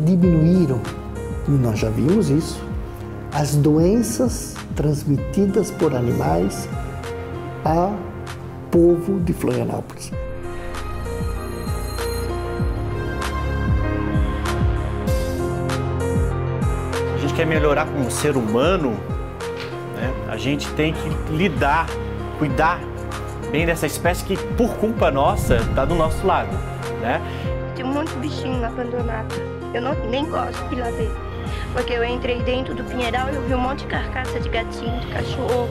diminuíram, e nós já vimos isso, as doenças transmitidas por animais ao povo de Florianópolis. A gente quer melhorar como ser humano, né? A gente tem que lidar, cuidar bem dessa espécie que, por culpa nossa, está do nosso lado, né? Tem um monte de bichinho abandonado. Eu nem gosto de ir lá ver. Porque eu entrei dentro do Pinheiral e eu vi um monte de carcaça de gatinho, de cachorro.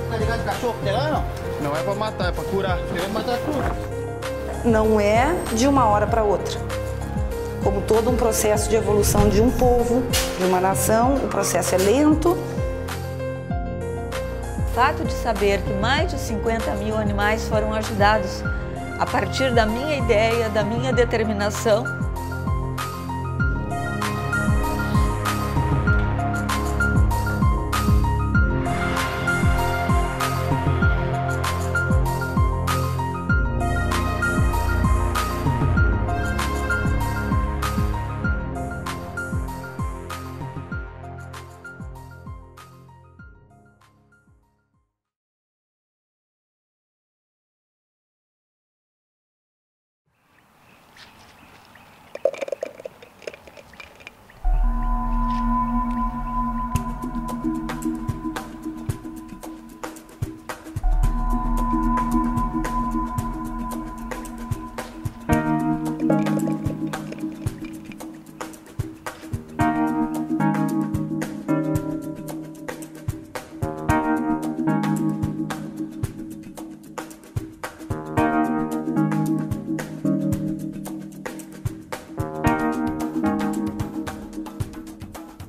Tá ligado de cachorro que tem lá, não? Não é pra matar, é pra curar. Querendo matar tudo. Não é de uma hora para outra. Como todo um processo de evolução de um povo, de uma nação, o processo é lento. O fato de saber que mais de 50 mil animais foram ajudados a partir da minha ideia, da minha determinação,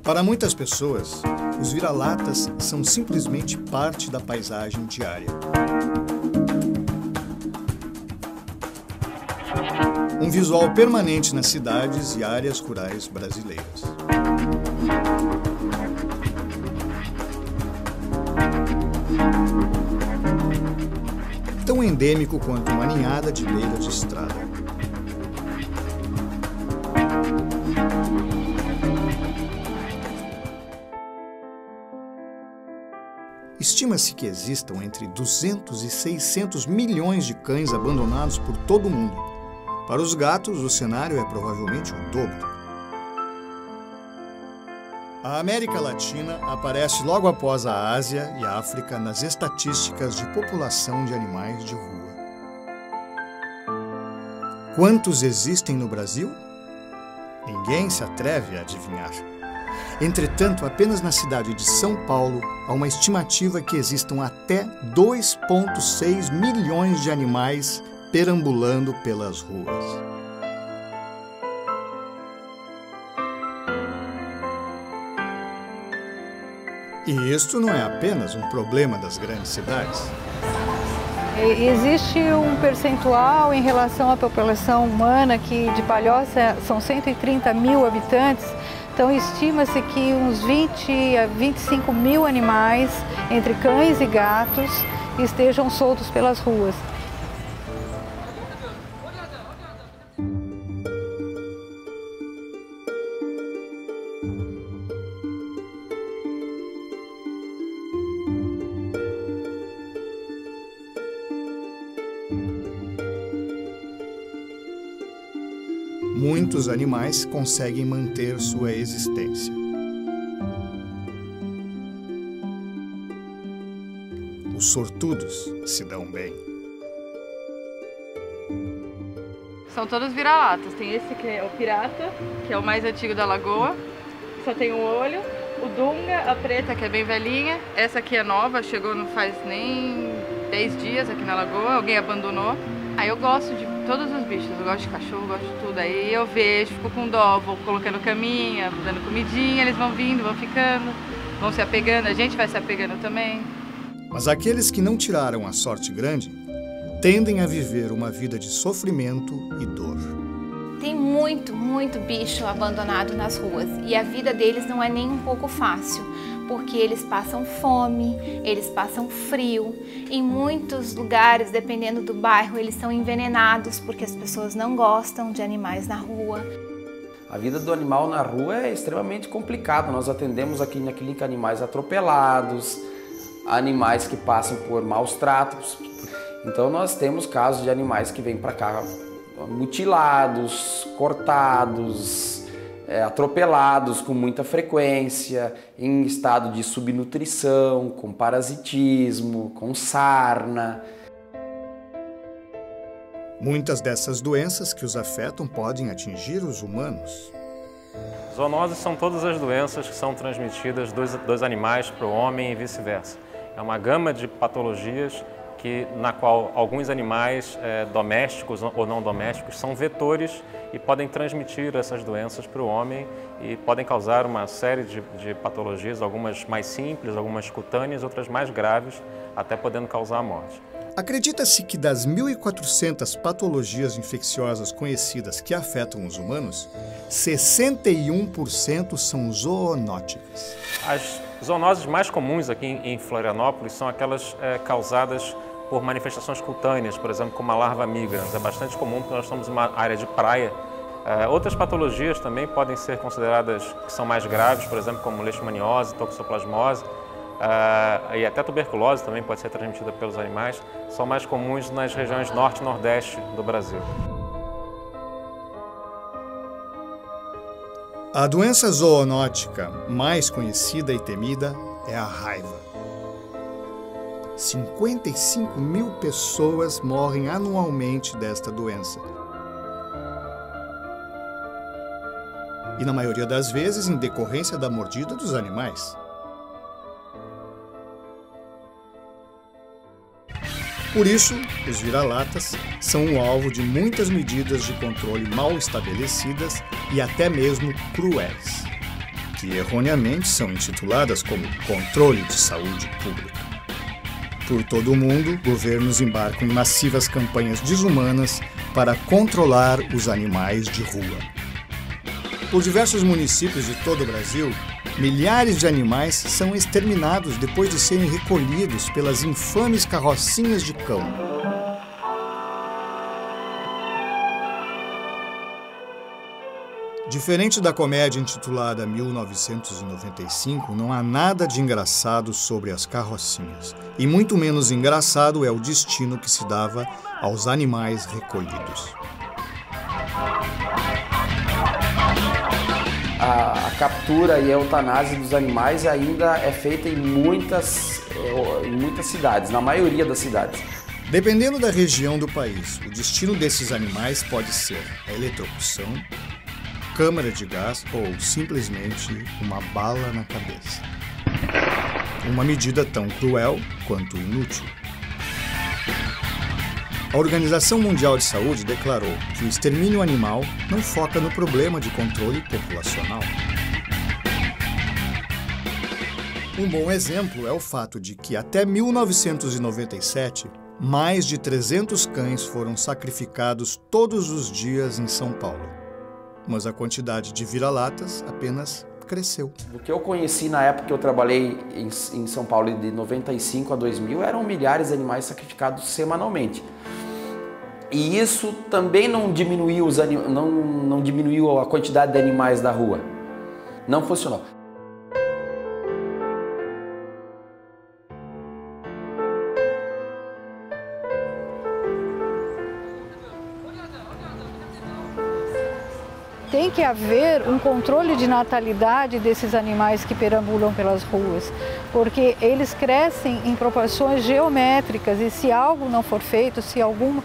Para muitas pessoas, os vira-latas são simplesmente parte da paisagem diária. Um visual permanente nas cidades e áreas rurais brasileiras. Tão endêmico quanto uma ninhada de beira de estrada. Estima-se que existam entre 200 e 600 milhões de cães abandonados por todo o mundo. Para os gatos, o cenário é provavelmente o dobro. A América Latina aparece logo após a Ásia e a África nas estatísticas de população de animais de rua. Quantos existem no Brasil? Ninguém se atreve a adivinhar. Entretanto, apenas na cidade de São Paulo, há uma estimativa que existam até 2,6 milhões de animais perambulando pelas ruas. E isto não é apenas um problema das grandes cidades. Existe um percentual em relação à população humana que de Palhoça são 130 mil habitantes. Então, estima-se que uns 20 a 25 mil animais, entre cães e gatos, estejam soltos pelas ruas. Muitos animais conseguem manter sua existência. Os sortudos se dão bem. São todos vira-latas. Tem esse que é o pirata, que é o mais antigo da lagoa. Só tem um olho. O dunga, a preta, que é bem velhinha. Essa aqui é nova, chegou não faz nem 10 dias aqui na lagoa. Alguém abandonou. Aí eu gosto de todos os bichos. Eu gosto de cachorro, gosto de tudo. Aí eu vejo, fico com dó, vou colocando caminha, dando comidinha. Eles vão vindo, vão ficando, vão se apegando. A gente vai se apegando também. Mas aqueles que não tiraram a sorte grande tendem a viver uma vida de sofrimento e dor. Tem muito bicho abandonado nas ruas e a vida deles não é nem um pouco fácil, porque eles passam fome, eles passam frio. Em muitos lugares, dependendo do bairro, eles são envenenados porque as pessoas não gostam de animais na rua. A vida do animal na rua é extremamente complicada. Nós atendemos aqui na clínica animais atropelados, animais que passam por maus tratos. Então nós temos casos de animais que vêm para cá mutilados, cortados, atropelados com muita frequência, em estado de subnutrição, com parasitismo, com sarna. Muitas dessas doenças que os afetam podem atingir os humanos. Zoonoses são todas as doenças que são transmitidas dos animais para o homem e vice-versa. É uma gama de patologias na qual alguns animais domésticos ou não domésticos são vetores e podem transmitir essas doenças para o homem e podem causar uma série de patologias, algumas mais simples, algumas cutâneas, outras mais graves, até podendo causar a morte. Acredita-se que das 1.400 patologias infecciosas conhecidas que afetam os humanos, 61% são zoonóticas. As zoonoses mais comuns aqui em Florianópolis são aquelas causadas por manifestações cutâneas, por exemplo, como a larva migrans. É bastante comum porque nós estamos em uma área de praia. Outras patologias também podem ser consideradas que são mais graves, por exemplo, como leishmaniose, toxoplasmose, e até tuberculose também pode ser transmitida pelos animais. São mais comuns nas regiões norte e nordeste do Brasil. A doença zoonótica mais conhecida e temida é a raiva. 55 mil pessoas morrem anualmente desta doença. E na maioria das vezes em decorrência da mordida dos animais. Por isso, os vira-latas são o alvo de muitas medidas de controle mal estabelecidas e até mesmo cruéis, que erroneamente são intituladas como controle de saúde pública. Por todo o mundo, governos embarcam em massivas campanhas desumanas para controlar os animais de rua. Por diversos municípios de todo o Brasil, milhares de animais são exterminados depois de serem recolhidos pelas infames carrocinhas de cão. Diferente da comédia intitulada 1995, não há nada de engraçado sobre as carrocinhas. E muito menos engraçado é o destino que se dava aos animais recolhidos. A captura e a eutanásia dos animais ainda é feita em muitas cidades, na maioria das cidades. Dependendo da região do país, o destino desses animais pode ser a eletrocução, câmara de gás ou simplesmente uma bala na cabeça. Uma medida tão cruel quanto inútil. A Organização Mundial de Saúde declarou que o extermínio animal não foca no problema de controle populacional. Um bom exemplo é o fato de que até 1997, mais de 300 cães foram sacrificados todos os dias em São Paulo. Mas a quantidade de vira-latas apenas cresceu. O que eu conheci na época que eu trabalhei em São Paulo de 95 a 2000 eram milhares de animais sacrificados semanalmente. E isso também não diminuiu, não diminuiu a quantidade de animais da rua. Não funcionou. Tem que haver um controle de natalidade desses animais que perambulam pelas ruas, porque eles crescem em proporções geométricas e se algo não for feito, se algum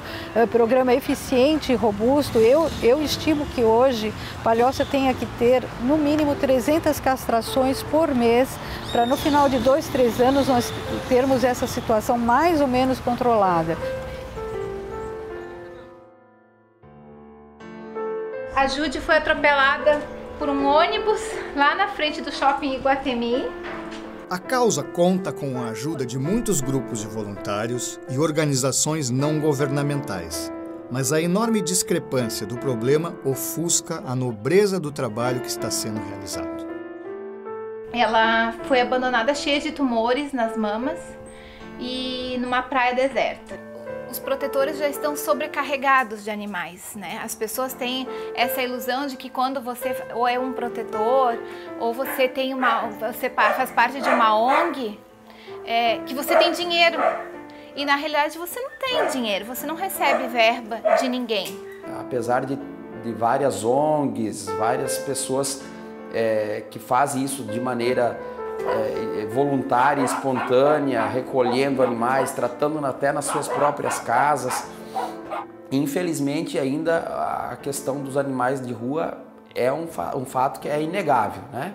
programa eficiente e robusto, eu estimo que hoje Palhoça tenha que ter no mínimo 300 castrações por mês, para no final de 2, 3 anos nós termos essa situação mais ou menos controlada. A Judy foi atropelada por um ônibus lá na frente do shopping Iguatemi. A causa conta com a ajuda de muitos grupos de voluntários e organizações não governamentais. Mas a enorme discrepância do problema ofusca a nobreza do trabalho que está sendo realizado. Ela foi abandonada cheia de tumores nas mamas e numa praia deserta. os protetores já estão sobrecarregados de animais, né? As pessoas têm essa ilusão de que quando você ou é um protetor ou você tem você faz parte de uma ONG, que você tem dinheiro. E na realidade você não tem dinheiro, você não recebe verba de ninguém. Apesar de várias ONGs, várias pessoas que fazem isso de maneira voluntária, espontânea, recolhendo animais, tratando até nas suas próprias casas. Infelizmente, ainda a questão dos animais de rua é um fato que é inegável, né?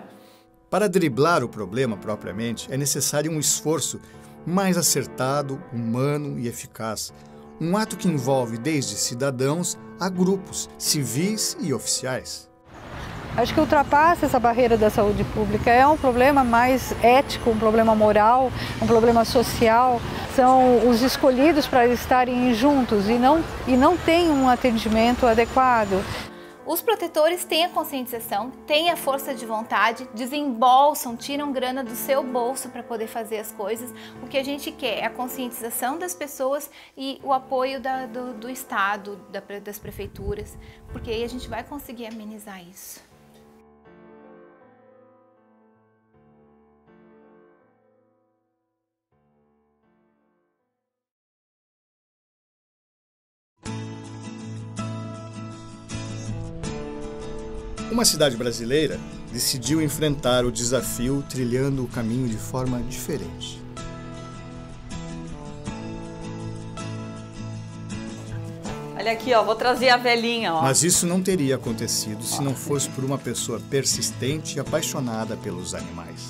Para driblar o problema propriamente, é necessário um esforço mais acertado, humano e eficaz. Um ato que envolve desde cidadãos a grupos civis e oficiais. Acho que ultrapassa essa barreira da saúde pública. É um problema mais ético, um problema moral, um problema social. São os escolhidos para estarem juntos e não têm um atendimento adequado. Os protetores têm a conscientização, têm a força de vontade, desembolsam, tiram grana do seu bolso para poder fazer as coisas. O que a gente quer é a conscientização das pessoas e o apoio do Estado, das prefeituras, porque aí a gente vai conseguir amenizar isso. Uma cidade brasileira decidiu enfrentar o desafio trilhando o caminho de forma diferente. Olha aqui, ó, vou trazer a velhinha, ó. Mas isso não teria acontecido se não fosse por uma pessoa persistente e apaixonada pelos animais.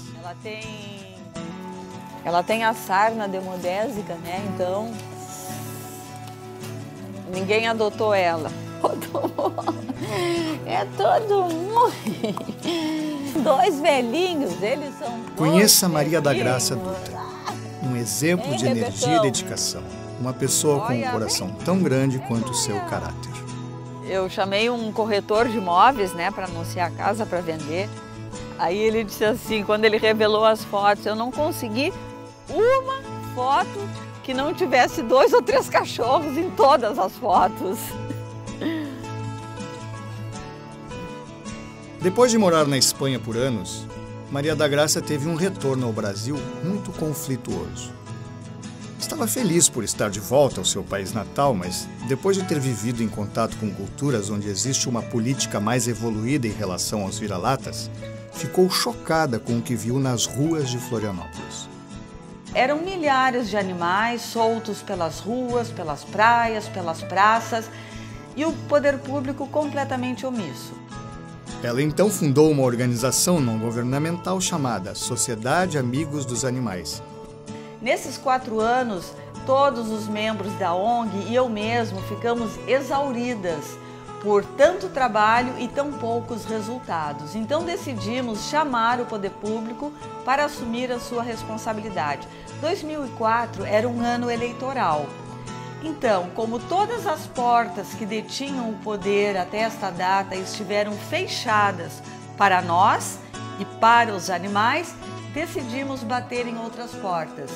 Ela tem a sarna demodésica, né? Então, ninguém adotou ela. É todo mundo. 2 velhinhos, eles são... Conheça Maria da Graça Dutra, um exemplo de energia e dedicação. Uma pessoa com um coração tão grande quanto o seu caráter. Eu chamei um corretor de imóveis, né, para anunciar a casa para vender. Aí ele disse assim, quando ele revelou as fotos, eu não consegui uma foto que não tivesse 2 ou 3 cachorros em todas as fotos. Depois de morar na Espanha por anos, Maria da Graça teve um retorno ao Brasil muito conflituoso. Estava feliz por estar de volta ao seu país natal, mas depois de ter vivido em contato com culturas onde existe uma política mais evoluída em relação aos vira-latas, ficou chocada com o que viu nas ruas de Florianópolis. Eram milhares de animais soltos pelas ruas, pelas praias, pelas praças e o poder público completamente omisso. Ela então fundou uma organização não governamental chamada Sociedade Amigos dos Animais. Nesses 4 anos, todos os membros da ONG e eu mesmo ficamos exauridas por tanto trabalho e tão poucos resultados. Então decidimos chamar o poder público para assumir a sua responsabilidade. 2004 era um ano eleitoral. Então, como todas as portas que detinham o poder até esta data estiveram fechadas para nós e para os animais, decidimos bater em outras portas.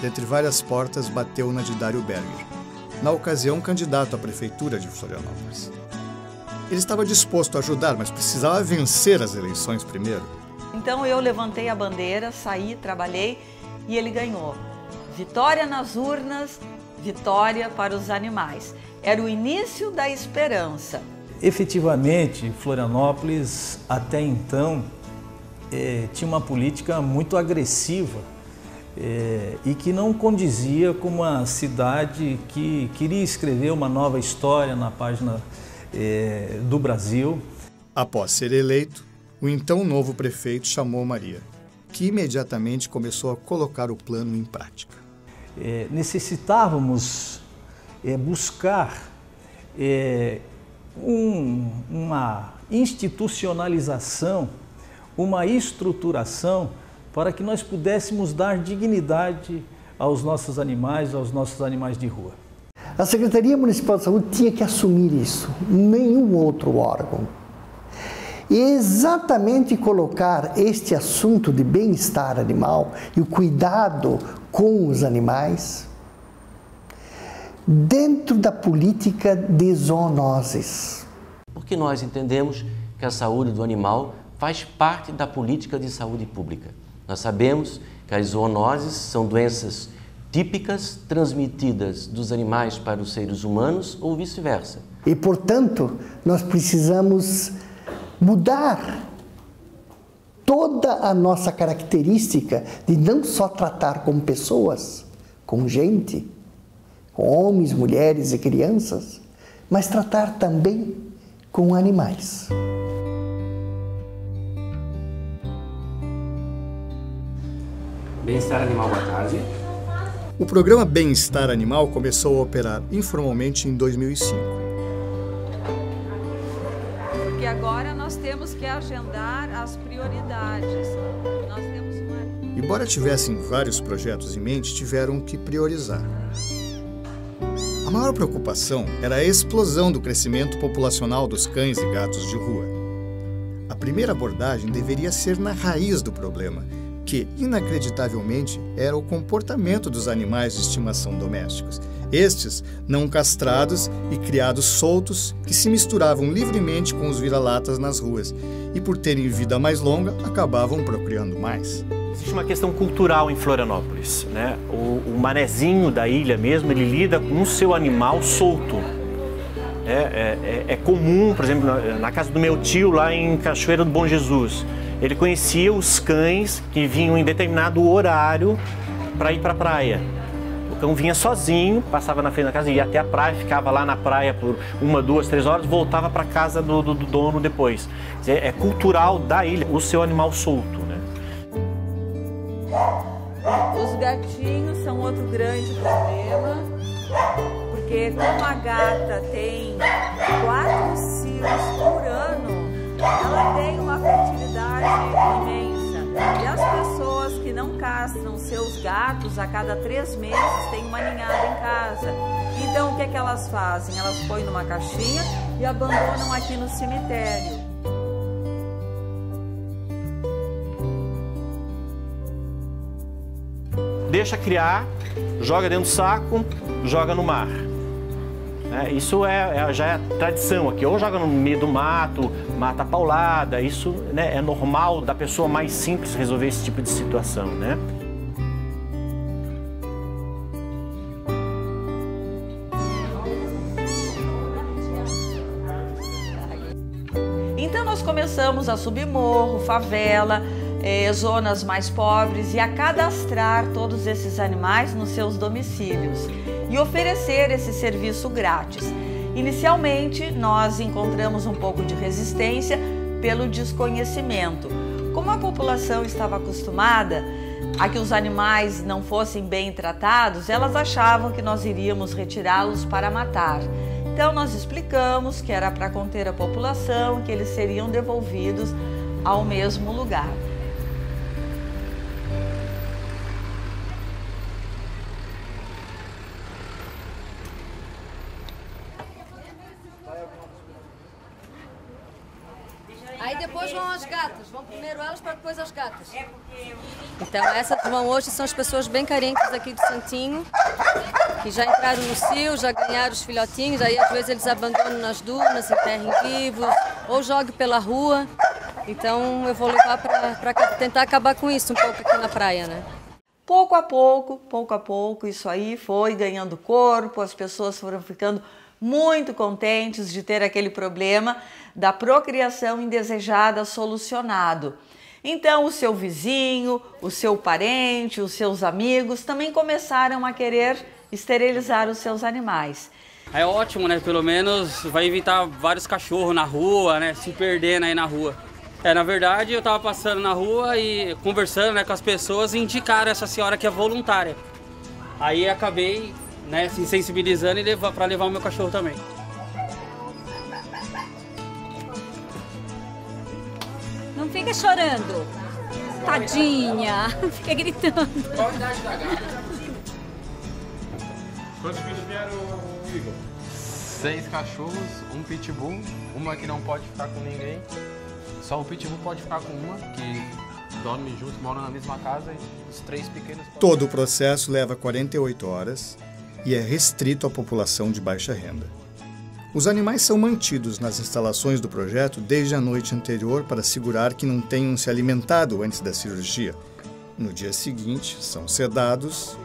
Dentre várias portas, bateu na de Dário Berger, na ocasião candidato à prefeitura de Florianópolis. Ele estava disposto a ajudar, mas precisava vencer as eleições primeiro. Então eu levantei a bandeira, saí, trabalhei e ele ganhou. Vitória nas urnas, vitória para os animais. Era o início da esperança. Efetivamente, Florianópolis, até então, tinha uma política muito agressiva e que não condizia com uma cidade que queria escrever uma nova história na página do Brasil. Após ser eleito, o então novo prefeito chamou Maria, que imediatamente começou a colocar o plano em prática. Necessitávamos buscar uma institucionalização, uma estruturação para que nós pudéssemos dar dignidade aos nossos animais de rua. A Secretaria Municipal de Saúde tinha que assumir isso, nenhum outro órgão. E exatamente colocar este assunto de bem-estar animal e o cuidado com os animais dentro da política de zoonoses. Porque nós entendemos que a saúde do animal faz parte da política de saúde pública. Nós sabemos que as zoonoses são doenças típicas transmitidas dos animais para os seres humanos ou vice-versa. E, portanto, nós precisamos mudar toda a nossa característica de não só tratar com pessoas, com gente, com homens, mulheres e crianças, mas tratar também com animais. Bem-estar Animal, boa tarde. O programa Bem-Estar Animal começou a operar informalmente em 2005. Porque agora nós temos que agendar as prioridades. Nós temos uma... Embora tivessem vários projetos em mente, tiveram que priorizar. A maior preocupação era a explosão do crescimento populacional dos cães e gatos de rua. A primeira abordagem deveria ser na raiz do problema, que, inacreditavelmente, era o comportamento dos animais de estimação domésticos. Estes, não castrados e criados soltos, que se misturavam livremente com os vira-latas nas ruas e, por terem vida mais longa, acabavam procriando mais. Existe uma questão cultural em Florianópolis, né? O manezinho da ilha mesmo, ele lida com o seu animal solto. É comum, por exemplo, na casa do meu tio, lá em Cachoeira do Bom Jesus, ele conhecia os cães que vinham em determinado horário para ir para a praia. O cão vinha sozinho, passava na frente da casa, ia até a praia, ficava lá na praia por 1, 2, 3 horas, voltava para a casa do dono depois. É cultural da ilha o seu animal solto, né? Os gatinhos são outro grande problema, porque como a gata tem 4 cios por ano, ela tem uma fertilidade imensa. E as pessoas que não castram seus gatos, a cada 3 meses têm uma ninhada em casa. Então o que é que elas fazem? Elas põem numa caixinha e abandonam aqui no cemitério. Deixa criar, joga dentro do saco, joga no mar. Isso já é tradição aqui, ou joga no meio do mato, mata paulada, isso, né, é normal da pessoa mais simples resolver esse tipo de situação, né? Então nós começamos a subir morro, favela, zonas mais pobres e a cadastrar todos esses animais nos seus domicílios e oferecer esse serviço grátis. Inicialmente, nós encontramos um pouco de resistência pelo desconhecimento. Como a população estava acostumada a que os animais não fossem bem tratados, elas achavam que nós iríamos retirá-los para matar. Então nós explicamos que era para conter a população, que eles seriam devolvidos ao mesmo lugar. Aí depois vão as gatas, vão primeiro elas para depois as gatas. Então essas vão hoje, são as pessoas bem carentes aqui do Santinho, que já entraram no cio, já ganharam os filhotinhos, aí às vezes eles abandonam nas dunas, enterram vivos, ou jogam pela rua. Então eu vou levar para tentar acabar com isso um pouco aqui na praia, né? Pouco a pouco, isso aí foi ganhando corpo, as pessoas foram ficando muito contentes de ter aquele problema da procriação indesejada solucionado. Então o seu vizinho, o seu parente, os seus amigos também começaram a querer esterilizar os seus animais. É ótimo, né? Pelo menos vai evitar vários cachorros na rua, né? Se perdendo aí na rua. Na verdade eu estava passando na rua e conversando, né, com as pessoas e indicaram essa senhora que é voluntária. Aí acabei, né, se sensibilizando e para levar o meu cachorro também. Não fica chorando, tadinha, fica gritando. Qual a idade da gata? Quantos filhos vieram, Igor? 6 cachorros, um pitbull, uma que não pode ficar com ninguém. Só o pitbull pode ficar com uma, que dorme junto, mora na mesma casa, e os 3 pequenos... Todo o processo leva 48 horas, e é restrito à população de baixa renda. Os animais são mantidos nas instalações do projeto desde a noite anterior para assegurar que não tenham se alimentado antes da cirurgia. No dia seguinte, são sedados,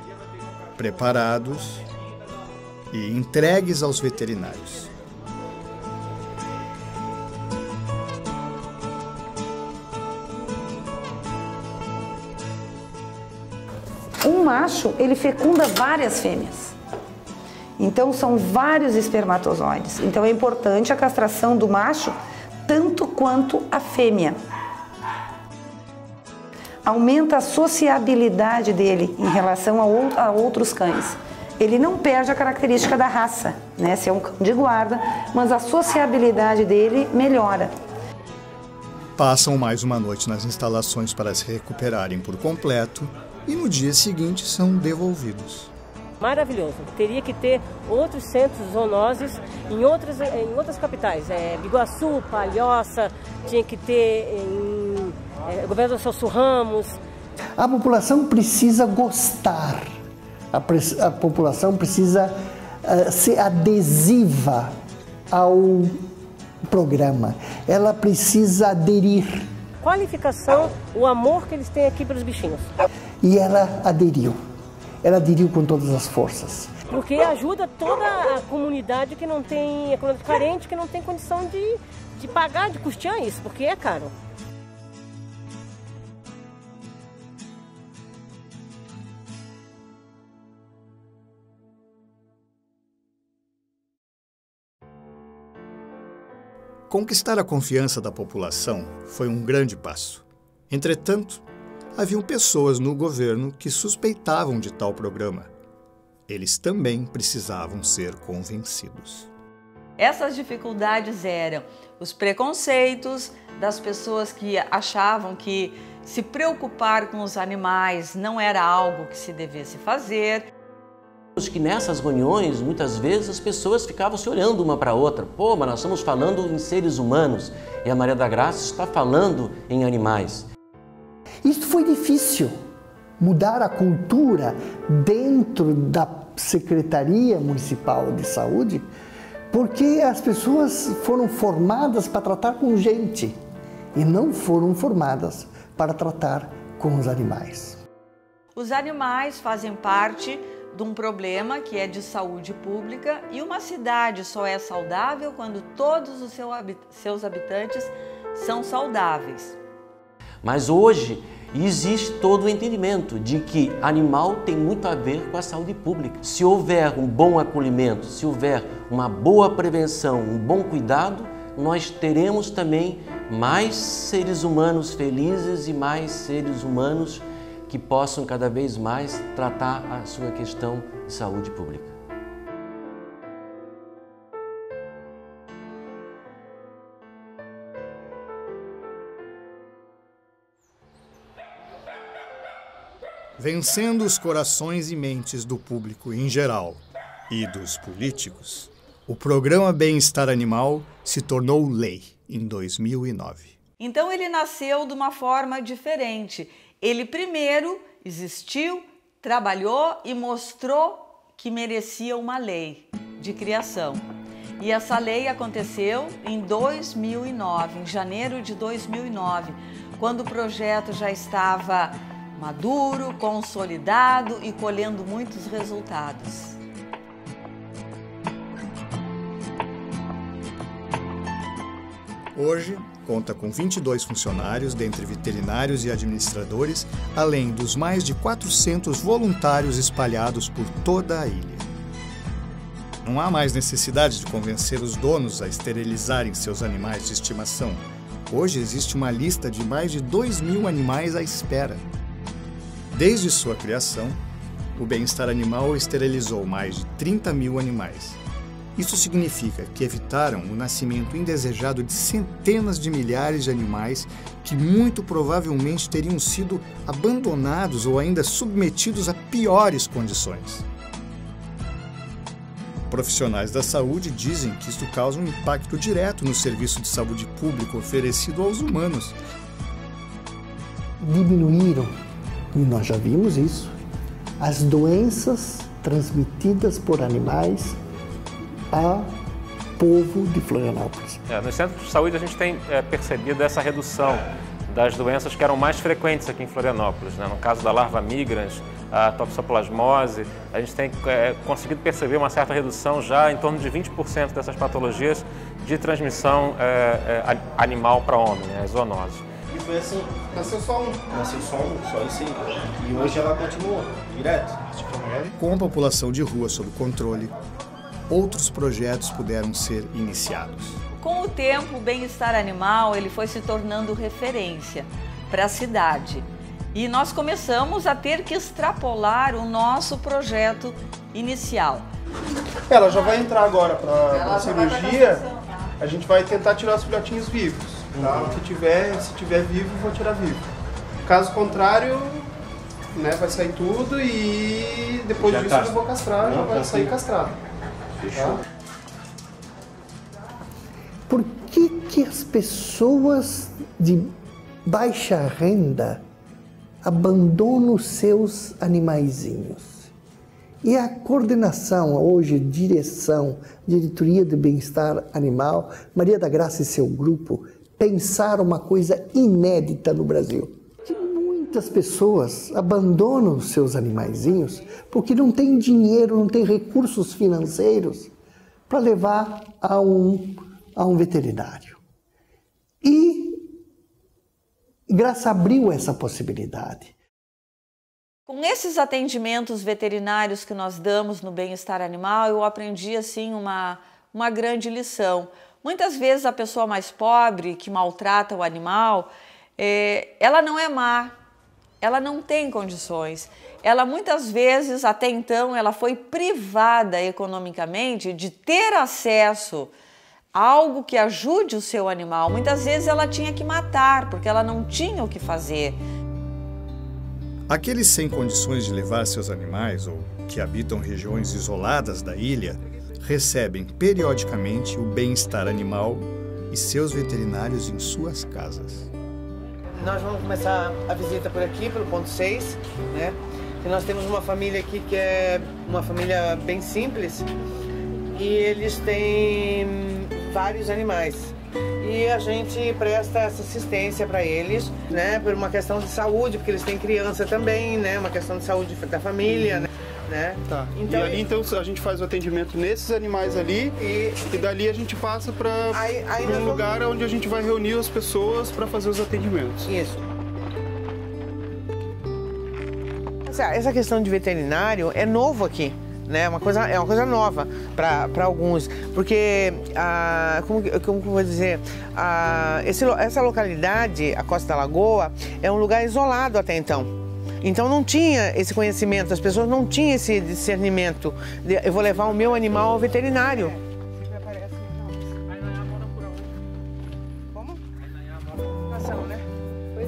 preparados e entregues aos veterinários. Um macho, ele fecunda várias fêmeas. Então, são vários espermatozoides. Então, é importante a castração do macho tanto quanto a fêmea. Aumenta a sociabilidade dele em relação a outros cães. Ele não perde a característica da raça, né? Se é um cão de guarda, mas a sociabilidade dele melhora. Passam mais uma noite nas instalações para se recuperarem por completo e no dia seguinte são devolvidos. Maravilhoso. Teria que ter outros centros de zoonoses em outras capitais. Biguaçu, Palhoça, tinha que ter em Governador Celso Ramos. A população precisa gostar, a população precisa ser adesiva ao programa, ela precisa aderir. Qualificação, o amor que eles têm aqui pelos bichinhos. E ela aderiu com todas as forças. Porque ajuda toda a comunidade que não tem, a comunidade carente, que não tem condição de pagar, de custear isso, porque é caro. Conquistar a confiança da população foi um grande passo. Entretanto, haviam pessoas no governo que suspeitavam de tal programa. Eles também precisavam ser convencidos. Essas dificuldades eram os preconceitos das pessoas que achavam que se preocupar com os animais não era algo que se devesse fazer. Que nessas reuniões, muitas vezes, as pessoas ficavam se olhando uma para a outra. Pô, mas nós estamos falando em seres humanos e a Maria da Graça está falando em animais. Isso foi difícil, mudar a cultura dentro da Secretaria Municipal de Saúde, porque as pessoas foram formadas para tratar com gente e não foram formadas para tratar com os animais. Os animais fazem parte de um problema que é de saúde pública e uma cidade só é saudável quando todos os seus habitantes são saudáveis. Mas hoje existe todo o entendimento de que animal tem muito a ver com a saúde pública. Se houver um bom acolhimento, se houver uma boa prevenção, um bom cuidado, nós teremos também mais seres humanos felizes e mais seres humanos que possam cada vez mais tratar a sua questão de saúde pública. Vencendo os corações e mentes do público em geral e dos políticos, o programa Bem-Estar Animal se tornou lei em 2009. Então ele nasceu de uma forma diferente. Ele primeiro existiu, trabalhou e mostrou que merecia uma lei de criação. E essa lei aconteceu em 2009, em janeiro de 2009, quando o projeto já estava maduro, consolidado e colhendo muitos resultados. Hoje, conta com 22 funcionários, dentre veterinários e administradores, além dos mais de 400 voluntários espalhados por toda a ilha. Não há mais necessidade de convencer os donos a esterilizarem seus animais de estimação. Hoje existe uma lista de mais de 2.000 animais à espera. Desde sua criação, o Bem-Estar Animal esterilizou mais de 30.000 animais. Isso significa que evitaram o nascimento indesejado de centenas de milhares de animais que muito provavelmente teriam sido abandonados ou ainda submetidos a piores condições. Profissionais da saúde dizem que isso causa um impacto direto no serviço de saúde pública oferecido aos humanos. Diminuíram, e nós já vimos isso, as doenças transmitidas por animais ao povo de Florianópolis. Nos centros de saúde a gente tem percebido essa redução das doenças que eram mais frequentes aqui em Florianópolis, né? No caso da larva migrans, a toxoplasmose, a gente tem conseguido perceber uma certa redução já em torno de 20% dessas patologias de transmissão animal para homem, né? As zoonoses. E foi assim, nasceu só um. Nasceu só isso aí. E hoje ela continua, direto. Com a população de rua sob controle, outros projetos puderam ser iniciados. Com o tempo, o bem-estar animal ele foi se tornando referência para a cidade. E nós começamos a ter que extrapolar o nosso projeto inicial. Ela já vai entrar agora para a cirurgia. A gente vai tentar tirar os filhotinhos vivos. Tá? Se tiver vivo, vou tirar vivo. Caso contrário, né, vai sair tudo e depois disso eu vou castrar, já vai sair castrado. Fechou. Tá? Por que as pessoas de baixa renda abandonam os seus animaizinhos? E a coordenação, hoje, diretoria de bem-estar animal, Maria da Graça e seu grupo, pensaram uma coisa inédita no Brasil. Que muitas pessoas abandonam os seus animaizinhos porque não tem dinheiro, não tem recursos financeiros para levar a um veterinário. E Graça abriu essa possibilidade. Com esses atendimentos veterinários que nós damos no bem-estar animal, eu aprendi assim uma grande lição. Muitas vezes a pessoa mais pobre que maltrata o animal, ela não é má, ela não tem condições. Ela muitas vezes, até então, ela foi privada economicamente de ter acesso a algo que ajude o seu animal. Muitas vezes ela tinha que matar, porque ela não tinha o que fazer. Aqueles sem condições de levar seus animais ou que habitam regiões isoladas da ilha recebem periodicamente o bem-estar animal e seus veterinários em suas casas. Nós vamos começar a visita por aqui, pelo ponto 6, né? E nós temos uma família aqui que é uma família bem simples e eles têm vários animais. E a gente presta essa assistência para eles, né, por uma questão de saúde, porque eles têm criança também, né, uma questão de saúde da família, né. Tá. Então, e ali então a gente faz o atendimento nesses animais ali e dali a gente passa para um lugar onde a gente vai reunir as pessoas para fazer os atendimentos. Isso. Essa questão de veterinário é novo aqui. Né? É uma coisa nova para alguns, porque, como vou dizer, essa localidade, a Costa da Lagoa, é um lugar isolado até então. Então não tinha esse conhecimento, as pessoas não tinham esse discernimento. Eu vou levar o meu animal ao veterinário.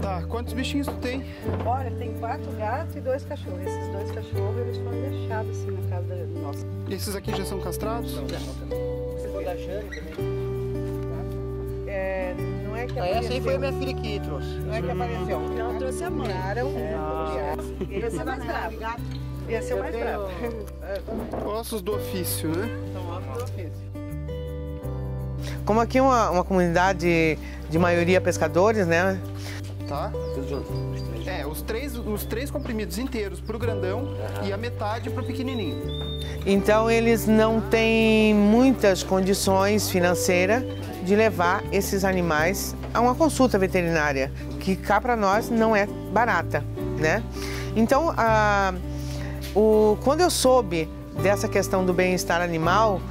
Tá, quantos bichinhos tu tem? Olha, tem 4 gatos e 2 cachorros. Esses 2 cachorros, eles foram deixados assim na casa nossa. E esses aqui já são castrados? Não, você for da Jane também? Não é que apareceu. Essa aí foi a minha filha que trouxe. Não é que apareceu. Não, trouxe a mãe. Esse é mais bravo. Esse é o mais bravo. Ossos do ofício, né? São ossos do ofício. Como aqui é uma comunidade de maioria pescadores, né? Tá? Os três comprimidos inteiros pro grandão e a metade pro pequenininho. Então eles não têm muitas condições financeiras de levar esses animais a uma consulta veterinária, que cá para nós não é barata, né? Então, quando eu soube dessa questão do bem-estar animal,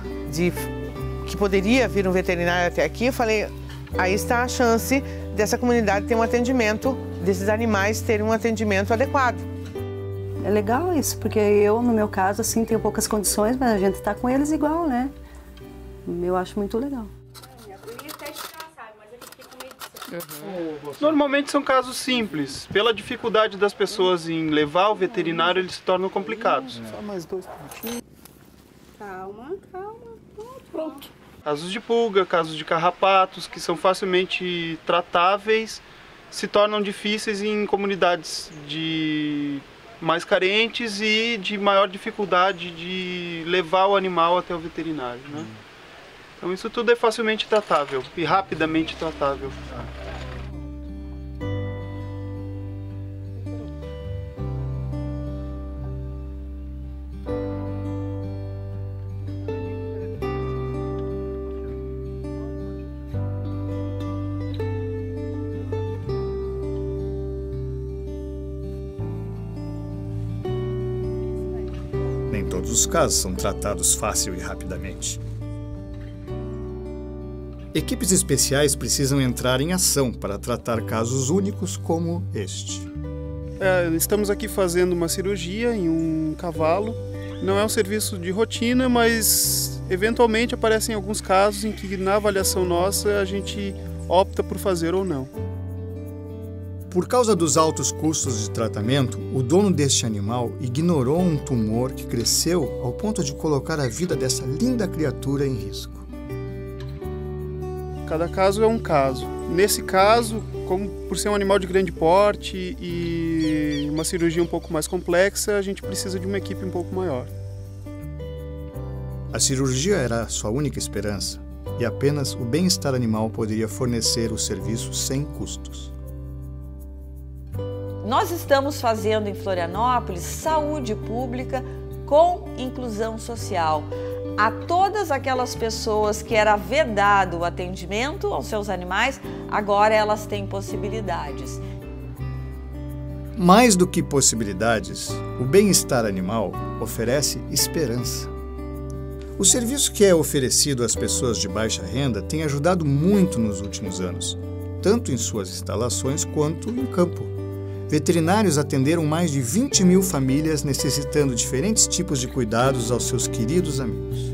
que poderia vir um veterinário até aqui, eu falei, aí está a chance dessa comunidade ter um atendimento, desses animais terem um atendimento adequado. É legal isso, porque eu, no meu caso, assim, tenho poucas condições, mas a gente está com eles igual, né? Eu acho muito legal. Normalmente são casos simples. Pela dificuldade das pessoas em levar ao veterinário, eles se tornam complicados. Só mais 2 pontinhos. Calma. Pronto. Casos de pulga, casos de carrapatos, que são facilmente tratáveis, se tornam difíceis em comunidades de mais carentes e de maior dificuldade de levar o animal até o veterinário, né? Então isso tudo é facilmente tratável e rapidamente tratável. Nem todos os casos são tratados fácil e rapidamente. Equipes especiais precisam entrar em ação para tratar casos únicos como este. Estamos aqui fazendo uma cirurgia em um cavalo. Não é um serviço de rotina, mas eventualmente aparecem alguns casos em que na avaliação nossa a gente opta por fazer ou não. Por causa dos altos custos de tratamento, o dono deste animal ignorou um tumor que cresceu ao ponto de colocar a vida dessa linda criatura em risco. Cada caso é um caso. Nesse caso, como por ser um animal de grande porte e uma cirurgia um pouco mais complexa, a gente precisa de uma equipe um pouco maior. A cirurgia era a sua única esperança e apenas o bem-estar animal poderia fornecer o serviço sem custos. Nós estamos fazendo em Florianópolis saúde pública com inclusão social. A todas aquelas pessoas que era vedado o atendimento aos seus animais, agora elas têm possibilidades. Mais do que possibilidades, o bem-estar animal oferece esperança. O serviço que é oferecido às pessoas de baixa renda tem ajudado muito nos últimos anos, tanto em suas instalações quanto em campo. Veterinários atenderam mais de 20 mil famílias necessitando diferentes tipos de cuidados aos seus queridos amigos.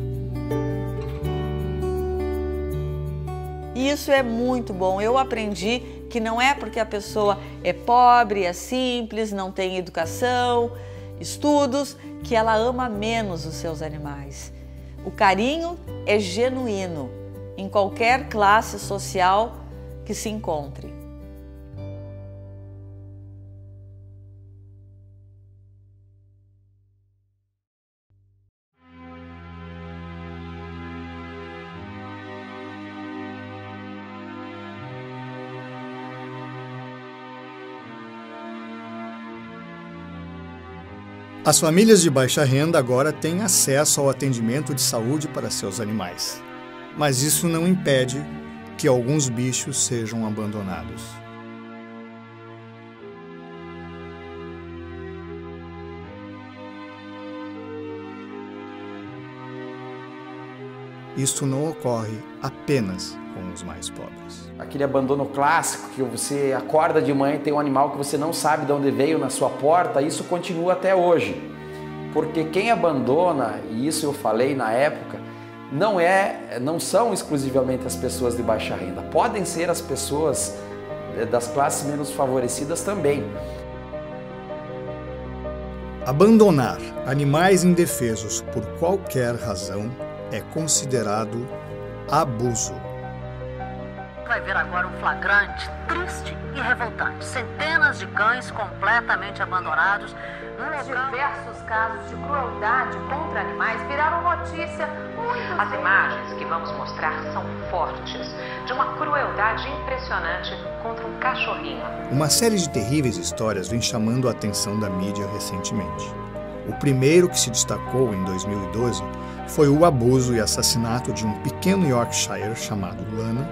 Isso é muito bom. Eu aprendi que não é porque a pessoa é pobre, é simples, não tem educação, estudos, que ela ama menos os seus animais. O carinho é genuíno em qualquer classe social que se encontre. As famílias de baixa renda agora têm acesso ao atendimento de saúde para seus animais. Mas isso não impede que alguns bichos sejam abandonados. Isso não ocorre apenas com os mais pobres. Aquele abandono clássico que você acorda de manhã e tem um animal que você não sabe de onde veio na sua porta, isso continua até hoje. Porque quem abandona, e isso eu falei na época, não são exclusivamente as pessoas de baixa renda. Podem ser as pessoas das classes menos favorecidas também. Abandonar animais indefesos por qualquer razão é considerado abuso. Vai ver agora um flagrante, triste e revoltante. Centenas de cães completamente abandonados. Diversos casos de crueldade contra animais viraram notícia. As imagens que vamos mostrar são fortes, de uma crueldade impressionante contra um cachorrinho. Uma série de terríveis histórias vem chamando a atenção da mídia recentemente. O primeiro que se destacou em 2012 foi o abuso e assassinato de um pequeno Yorkshire chamado Lana,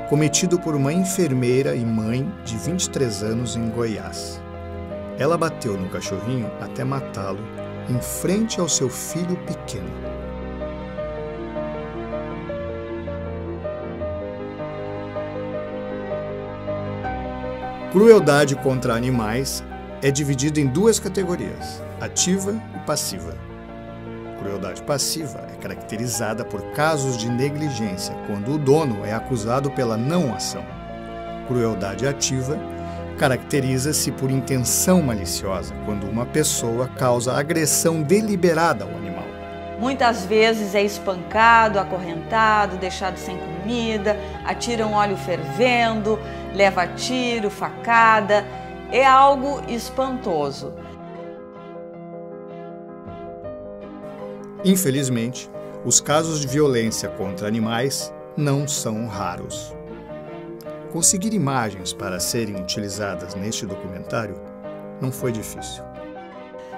cometido por uma enfermeira e mãe de 23 anos em Goiás. Ela bateu no cachorrinho até matá-lo em frente ao seu filho pequeno. Crueldade contra animais é dividida em duas categorias, ativa e passiva. Crueldade passiva é caracterizada por casos de negligência, quando o dono é acusado pela não ação. Crueldade ativa caracteriza-se por intenção maliciosa, quando uma pessoa causa agressão deliberada ao animal. Muitas vezes é espancado, acorrentado, deixado sem comida, atiram óleo fervendo, leva tiro, facada. É algo espantoso. Infelizmente, os casos de violência contra animais não são raros. Conseguir imagens para serem utilizadas neste documentário não foi difícil.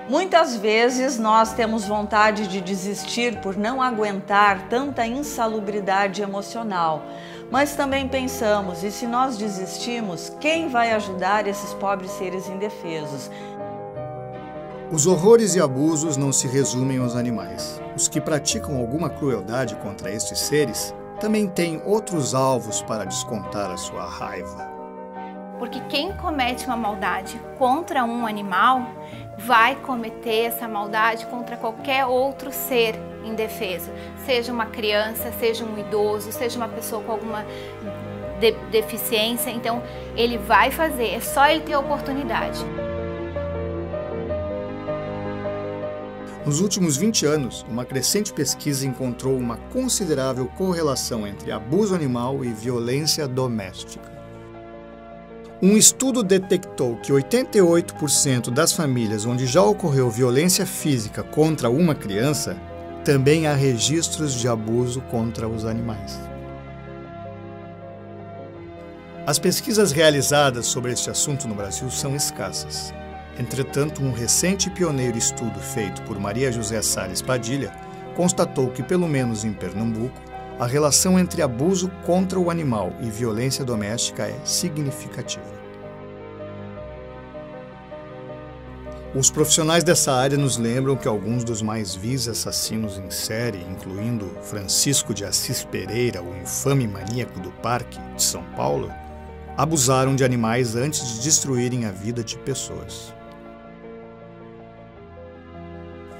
Muitas vezes nós temos vontade de desistir por não aguentar tanta insalubridade emocional. Mas também pensamos, e se nós desistimos, quem vai ajudar esses pobres seres indefesos? Os horrores e abusos não se resumem aos animais. Os que praticam alguma crueldade contra estes seres também têm outros alvos para descontar a sua raiva. Porque quem comete uma maldade contra um animal vai cometer essa maldade contra qualquer outro ser indefeso. Seja uma criança, seja um idoso, seja uma pessoa com alguma deficiência. Então, ele vai fazer, é só ele ter a oportunidade. Nos últimos 20 anos, uma crescente pesquisa encontrou uma considerável correlação entre abuso animal e violência doméstica. Um estudo detectou que 88% das famílias onde já ocorreu violência física contra uma criança, também há registros de abuso contra os animais. As pesquisas realizadas sobre este assunto no Brasil são escassas. Entretanto, um recente e pioneiro estudo feito por Maria José Salles Padilha constatou que, pelo menos em Pernambuco, a relação entre abuso contra o animal e violência doméstica é significativa. Os profissionais dessa área nos lembram que alguns dos mais vis assassinos em série, incluindo Francisco de Assis Pereira, o infame maníaco do Parque de São Paulo, abusaram de animais antes de destruírem a vida de pessoas.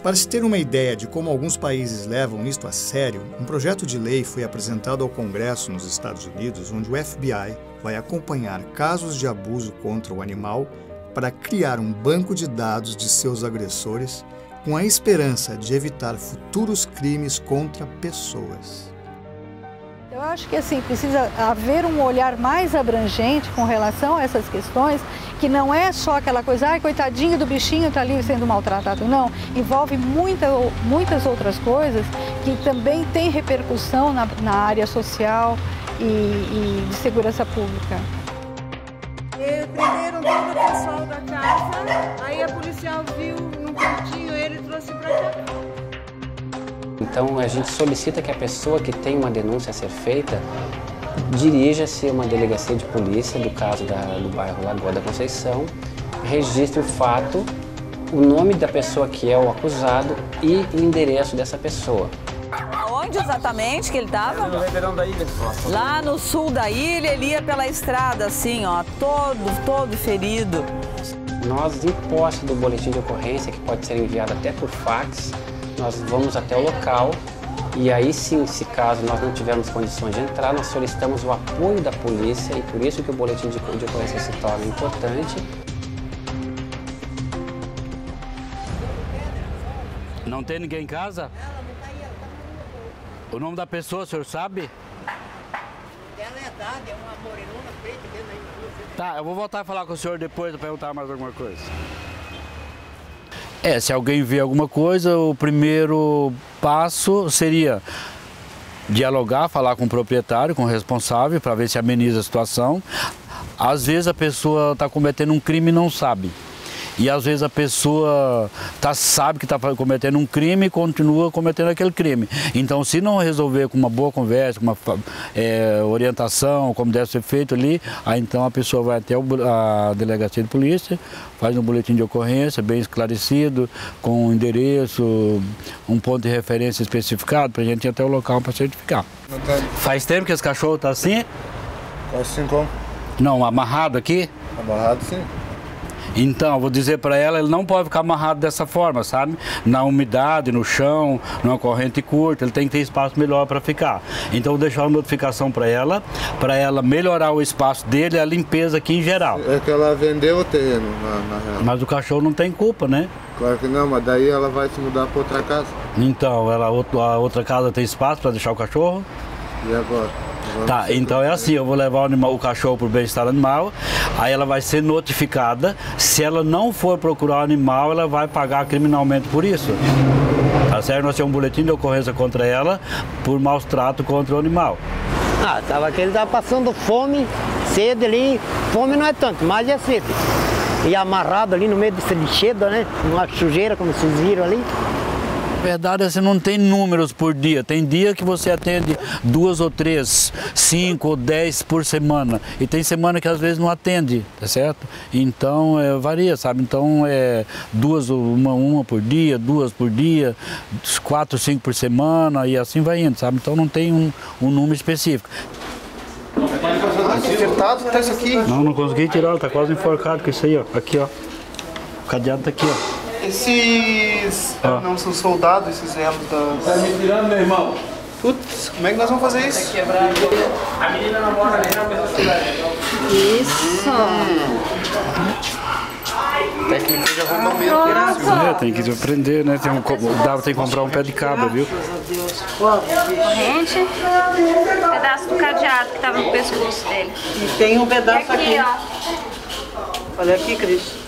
Para se ter uma ideia de como alguns países levam isto a sério, um projeto de lei foi apresentado ao Congresso nos Estados Unidos, onde o FBI vai acompanhar casos de abuso contra o animal para criar um banco de dados de seus agressores, com a esperança de evitar futuros crimes contra pessoas. Eu acho que assim, precisa haver um olhar mais abrangente com relação a essas questões, que não é só aquela coisa, ai, coitadinho do bichinho, está ali sendo maltratado. Não, envolve muitas outras coisas que também têm repercussão na área social e de segurança pública. Prenderam todo o pessoal da casa, aí a policial viu num cantinho, ele trouxe para cá. Então a gente solicita que a pessoa que tem uma denúncia a ser feita dirija-se a uma delegacia de polícia do caso do bairro Lagoa da Conceição, registre o fato, o nome da pessoa que é o acusado e o endereço dessa pessoa. Onde exatamente que ele estava? No Ribeirão da Ilha. Lá no sul da ilha, ele ia pela estrada assim, ó, todo ferido. Nós, em posse do boletim de ocorrência, que pode ser enviado até por fax, nós vamos até o local e aí sim, se caso nós não tivermos condições de entrar, nós solicitamos o apoio da polícia e por isso que o boletim de ocorrência se torna importante. Não tem ninguém em casa? O nome da pessoa, o senhor sabe? Ela é Dada, é uma morenona preta dentro aí na rua. Tá, eu vou voltar a falar com o senhor depois para perguntar mais alguma coisa. Se alguém vê alguma coisa, o primeiro passo seria dialogar, falar com o proprietário, com o responsável, para ver se ameniza a situação. Às vezes a pessoa está cometendo um crime e não sabe. E às vezes a pessoa sabe que está cometendo um crime e continua cometendo aquele crime. Então, se não resolver com uma boa conversa, com uma orientação, como deve ser feito ali, aí então a pessoa vai até a delegacia de polícia, faz um boletim de ocorrência bem esclarecido, com endereço, um ponto de referência especificado, para a gente ir até o local para certificar. Faz tempo que esse cachorro está assim? Assim como? Não, amarrado aqui? Amarrado, sim. Então, vou dizer para ela, ele não pode ficar amarrado dessa forma, sabe? Na umidade, no chão, numa corrente curta, ele tem que ter espaço melhor para ficar. Então, vou deixar uma notificação para ela melhorar o espaço dele e a limpeza aqui em geral. É que ela vendeu o terreno, na real. Mas o cachorro não tem culpa, né? Claro que não, mas daí ela vai se mudar para outra casa. Então, a outra casa tem espaço para deixar o cachorro? E agora? Tá, então é assim, eu vou levar o cachorro para o bem-estar animal, aí ela vai ser notificada, se ela não for procurar o animal, ela vai pagar criminalmente por isso, tá certo? Nós temos um boletim de ocorrência contra ela por maus trato contra o animal. Ele tava passando fome, sede ali. Fome não é tanto, mas é sede. E amarrado ali no meio dessa lixeira, né? Uma sujeira, como vocês viram ali. Na verdade, você não tem números por dia. Tem dia que você atende 2 ou 3, 5 ou 10 por semana. E tem semana que às vezes não atende, tá certo? Então, varia, sabe? Então, uma por dia, 2 por dia, 4, 5 por semana e assim vai indo, sabe? Então, não tem um número específico. Acertado, tá isso aqui. Não consegui tirar, tá quase enforcado com isso aí, ó. Aqui, ó. O cadeado tá aqui, ó. Esses não são soldados, esses elos da... Tá me tirando, meu irmão? Putz, como é que nós vamos fazer isso? A menina namora ali na mesma cidade. Isso. Técnica de arrombamento. Tem que aprender, né? Tem que comprar um pé de cabra, viu? Corrente. Um pedaço do cadeado que estava no pescoço dele. E tem um pedaço aqui. Ó. Olha aqui, Cris.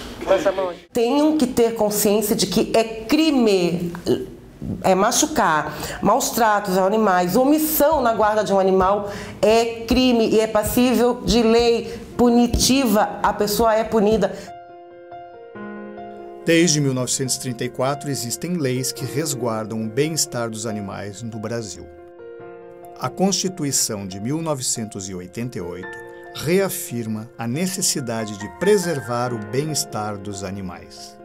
Tenham que ter consciência de que é crime machucar, maus tratos a animais, omissão na guarda de um animal é crime e é passível de lei punitiva, a pessoa é punida. Desde 1934 existem leis que resguardam o bem-estar dos animais no Brasil. A Constituição de 1988 reafirma a necessidade de preservar o bem-estar dos animais.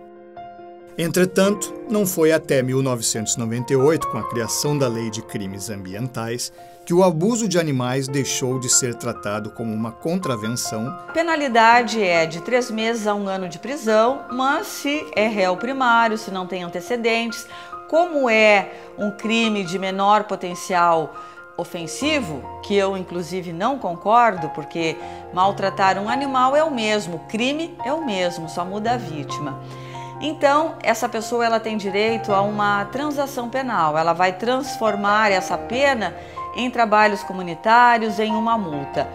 Entretanto, não foi até 1998, com a criação da Lei de Crimes Ambientais, que o abuso de animais deixou de ser tratado como uma contravenção. A penalidade é de 3 meses a 1 ano de prisão, mas se é réu primário, se não tem antecedentes, como é um crime de menor potencial ofensivo, que eu inclusive não concordo, porque maltratar um animal é o mesmo, crime é o mesmo, só muda a vítima. Então, essa pessoa ela tem direito a uma transação penal, ela vai transformar essa pena em trabalhos comunitários, em uma multa.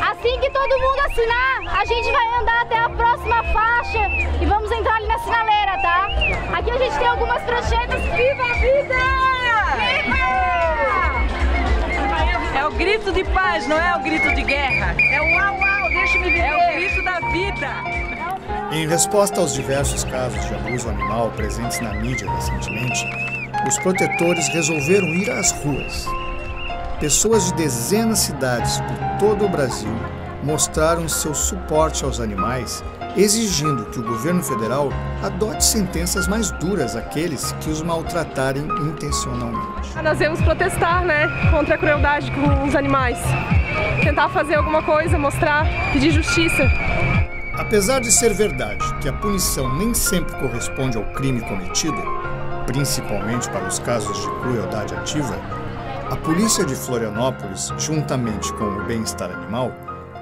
Assim que todo mundo assinar, a gente vai andar até a próxima faixa e vamos entrar ali na sinaleira, tá? Aqui a gente tem algumas pranchetas. Viva a vida! Viva! É o grito de paz, não é o grito de guerra. É o uau, uau, deixa-me viver. É o grito da vida. Em resposta aos diversos casos de abuso animal presentes na mídia recentemente, os protetores resolveram ir às ruas. Pessoas de dezenas de cidades por todo o Brasil mostraram seu suporte aos animais, exigindo que o governo federal adote sentenças mais duras àqueles que os maltratarem intencionalmente. Nós viemos protestar, né, contra a crueldade com os animais. Tentar fazer alguma coisa, mostrar, pedir justiça. Apesar de ser verdade que a punição nem sempre corresponde ao crime cometido, principalmente para os casos de crueldade ativa, a polícia de Florianópolis, juntamente com o bem-estar animal,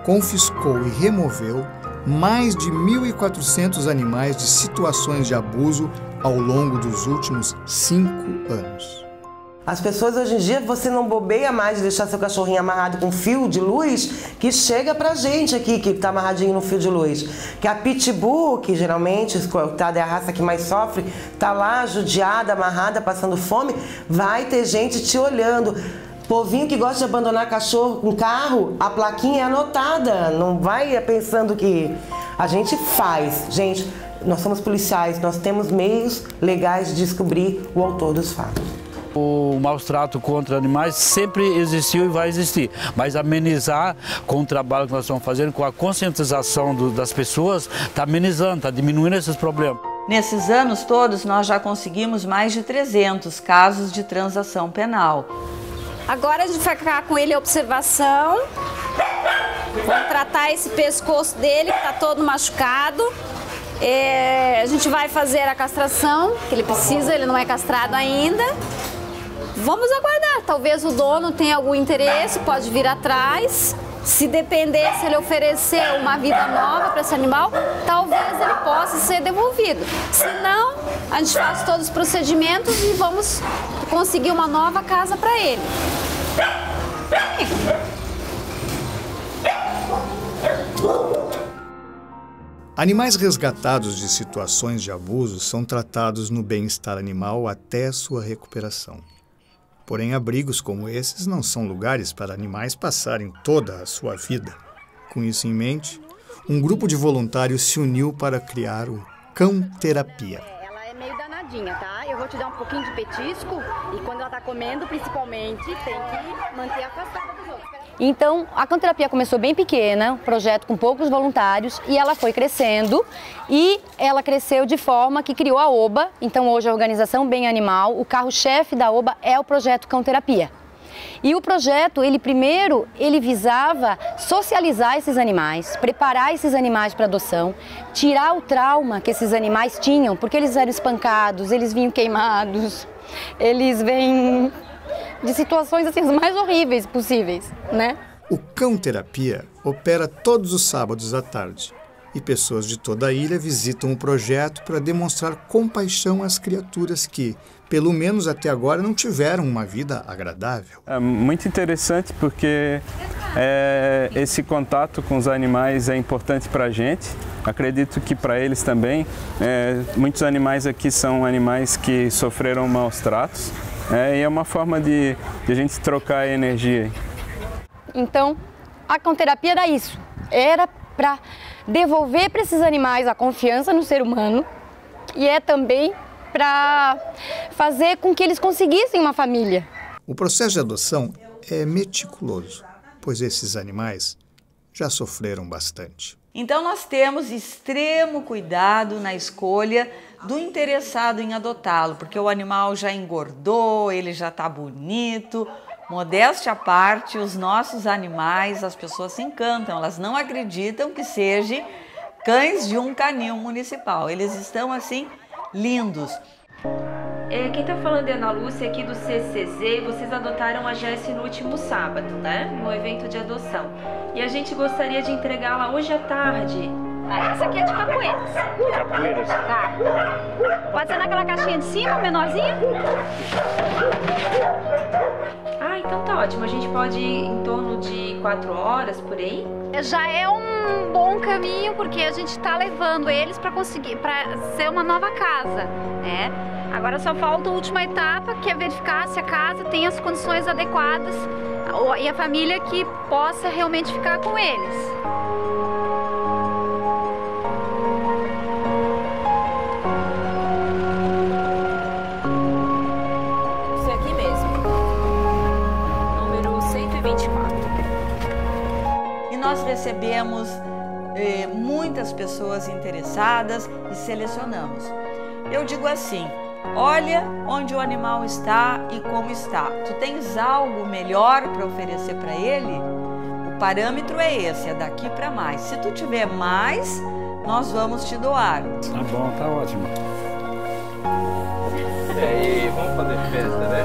confiscou e removeu mais de 1.400 animais de situações de abuso ao longo dos últimos 5 anos. As pessoas hoje em dia, você não bobeia mais de deixar seu cachorrinho amarrado com fio de luz, que chega pra gente aqui, que tá amarradinho no fio de luz. Que a Pitbull, que geralmente é a raça que mais sofre, tá lá judiada, amarrada, passando fome, vai ter gente te olhando. Povinho que gosta de abandonar cachorro com carro, a plaquinha é anotada, não vai pensando que a gente faz. Gente, nós somos policiais, nós temos meios legais de descobrir o autor dos fatos. O maus-trato contra animais sempre existiu e vai existir, mas amenizar com o trabalho que nós estamos fazendo, com a conscientização das pessoas, está amenizando, está diminuindo esses problemas. Nesses anos todos, nós já conseguimos mais de 300 casos de transação penal. Agora a gente vai ficar com ele em observação. Vamos tratar esse pescoço dele, que está todo machucado. A gente vai fazer a castração, que ele precisa, ele não é castrado ainda. Vamos aguardar, talvez o dono tenha algum interesse, pode vir atrás. Se depender, se ele oferecer uma vida nova para esse animal, talvez ele possa ser devolvido. Se não, a gente faz todos os procedimentos e vamos conseguir uma nova casa para ele. Animais resgatados de situações de abuso são tratados no bem-estar animal até sua recuperação. Porém, abrigos como esses não são lugares para animais passarem toda a sua vida. Com isso em mente, um grupo de voluntários se uniu para criar o Cão Terapia. Ela é meio danadinha, tá? Eu vou te dar um pouquinho de petisco e quando ela tá comendo, principalmente, tem que manter afastada dos outros. Então, a Cão Terapia começou bem pequena, um projeto com poucos voluntários, e ela foi crescendo, e ela cresceu de forma que criou a OBA. Então, hoje a Organização Bem Animal, o carro-chefe da OBA é o projeto Cão Terapia. E o projeto, ele visava socializar esses animais, preparar esses animais para adoção, tirar o trauma que esses animais tinham, porque eles eram espancados, eles vinham queimados, eles vêm de situações assim, as mais horríveis possíveis, né? O Cão Terapia opera todos os sábados à tarde e pessoas de toda a ilha visitam o projeto para demonstrar compaixão às criaturas que, pelo menos até agora, não tiveram uma vida agradável. É muito interessante porque esse contato com os animais é importante para a gente. Acredito que para eles também. Muitos animais aqui são animais que sofreram maus tratos. E é uma forma de a gente trocar energia. Então, a Cão Terapia era isso. Era para devolver para esses animais a confiança no ser humano e é também para fazer com que eles conseguissem uma família. O processo de adoção é meticuloso, pois esses animais já sofreram bastante. Então nós temos extremo cuidado na escolha do interessado em adotá-lo, porque o animal já engordou, ele já está bonito. Modéstia à parte, os nossos animais, as pessoas se encantam, elas não acreditam que sejam cães de um canil municipal. Eles estão assim, lindos. Quem está falando é a Ana Lúcia aqui do CCZ e vocês adotaram a Jessie no último sábado, né? No evento de adoção. E a gente gostaria de entregá-la hoje à tarde. Essa aqui é de Capoeiras. Capoeiras? Tá. Pode ser naquela caixinha de cima, menorzinha? Então tá ótimo. A gente pode ir em torno de 4 horas, por aí? Já é um bom caminho, porque a gente tá levando eles para ser uma nova casa, né? Agora só falta a última etapa, que é verificar se a casa tem as condições adequadas e a família que possa realmente ficar com eles. Isso aqui mesmo. Número 124. E nós recebemos muitas pessoas interessadas e selecionamos. Eu digo assim, olha onde o animal está e como está. Tu tens algo melhor para oferecer para ele? O parâmetro é esse, é daqui para mais. Se tu tiver mais, nós vamos te doar. Tá bom, tá ótimo. E aí, vamos fazer festa, né?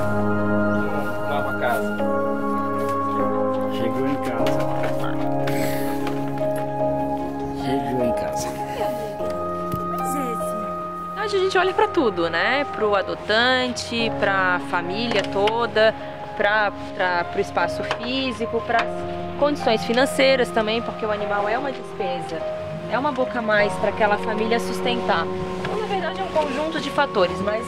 Nova casa. Chegou em casa. Chegou em casa. A gente olha para tudo, né? Para o adotante, para a família toda, para o espaço físico, para condições financeiras também, porque o animal é uma despesa, é uma boca a mais para aquela família sustentar. Então, na verdade, é um conjunto de fatores, mas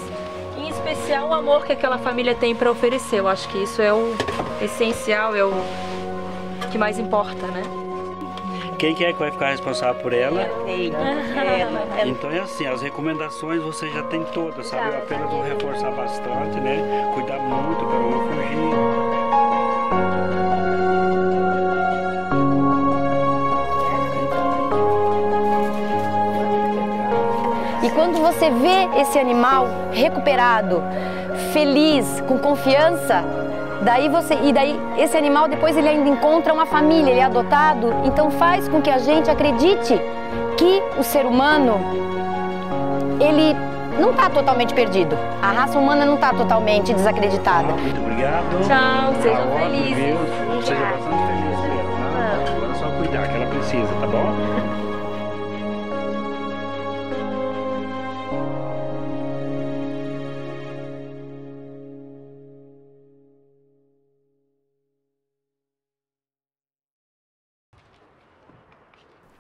em especial o amor que aquela família tem para oferecer. Eu acho que isso é o essencial, é o que mais importa, né? Quem que é que vai ficar responsável por ela? Ela. Então é assim, as recomendações você já tem todas, sabe? Eu apenas vou reforçar bastante, né? Cuidar muito para não fugir. E quando você vê esse animal recuperado, feliz, com confiança, daí esse animal depois ele ainda encontra uma família, ele é adotado, então faz com que a gente acredite que o ser humano, ele não está totalmente perdido. A raça humana não está totalmente desacreditada. Muito obrigado. Tchau, sejam felizes. Seja bastante feliz mesmo, tá? Agora é só cuidar que ela precisa, tá bom?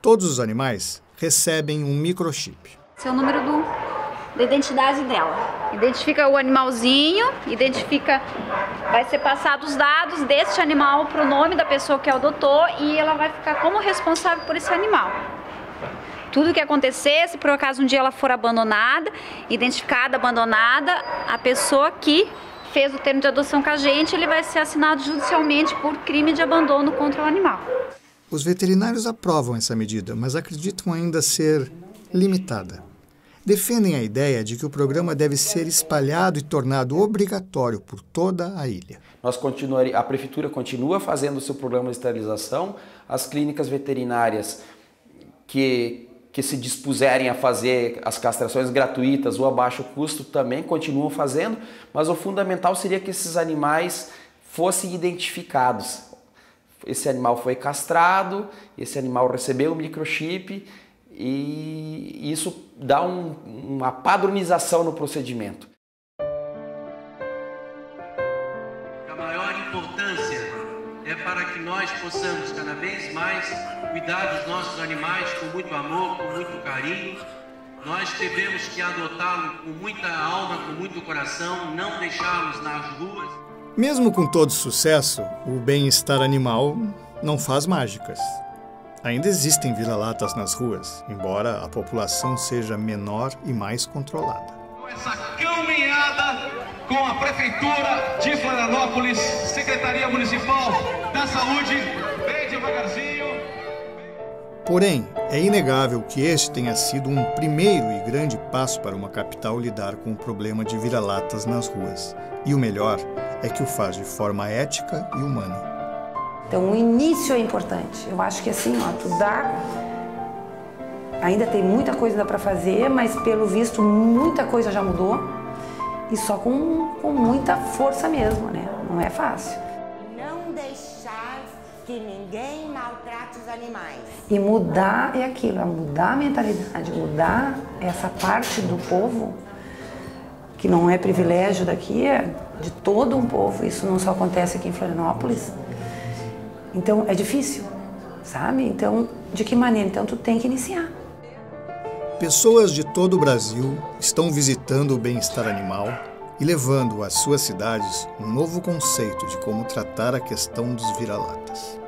Todos os animais recebem um microchip. Esse é o número da identidade dela. Identifica o animalzinho, vai ser passado os dados deste animal para o nome da pessoa que adotou e ela vai ficar como responsável por esse animal. Tudo que acontecer, se por acaso um dia ela for abandonada, identificada, abandonada, a pessoa que fez o termo de adoção com a gente, ele vai ser assinado judicialmente por crime de abandono contra o animal. Os veterinários aprovam essa medida, mas acreditam ainda ser limitada. Defendem a ideia de que o programa deve ser espalhado e tornado obrigatório por toda a ilha. A prefeitura continua fazendo o seu programa de esterilização, as clínicas veterinárias que se dispuserem a fazer as castrações gratuitas ou a baixo custo também continuam fazendo, mas o fundamental seria que esses animais fossem identificados. Esse animal foi castrado, esse animal recebeu o microchip e isso dá uma padronização no procedimento. A maior importância é para que nós possamos cada vez mais cuidar dos nossos animais com muito amor, com muito carinho. Nós devemos que adotá-los com muita alma, com muito coração, não deixá-los nas ruas. Mesmo com todo sucesso, o bem-estar animal não faz mágicas. Ainda existem vira-latas nas ruas, embora a população seja menor e mais controlada. Essa caminhada com a Prefeitura de Florianópolis, Secretaria Municipal da Saúde, bem devagarzinho. Porém, é inegável que este tenha sido um primeiro e grande passo para uma capital lidar com o problema de vira-latas nas ruas. E o melhor é que o faz de forma ética e humana. Então, o início é importante. Eu acho que assim, ainda tem muita coisa dá para fazer, mas pelo visto muita coisa já mudou e só com muita força mesmo, né? Não é fácil. Não deixar que ninguém maltrate os animais. E mudar é aquilo, é mudar a mentalidade, mudar essa parte do povo que não é privilégio daqui, é de todo um povo. Isso não só acontece aqui em Florianópolis. Então, é difícil, sabe? Então, de que maneira? Então, tu tem que iniciar. Pessoas de todo o Brasil estão visitando o bem-estar animal e levando às suas cidades um novo conceito de como tratar a questão dos vira-latas.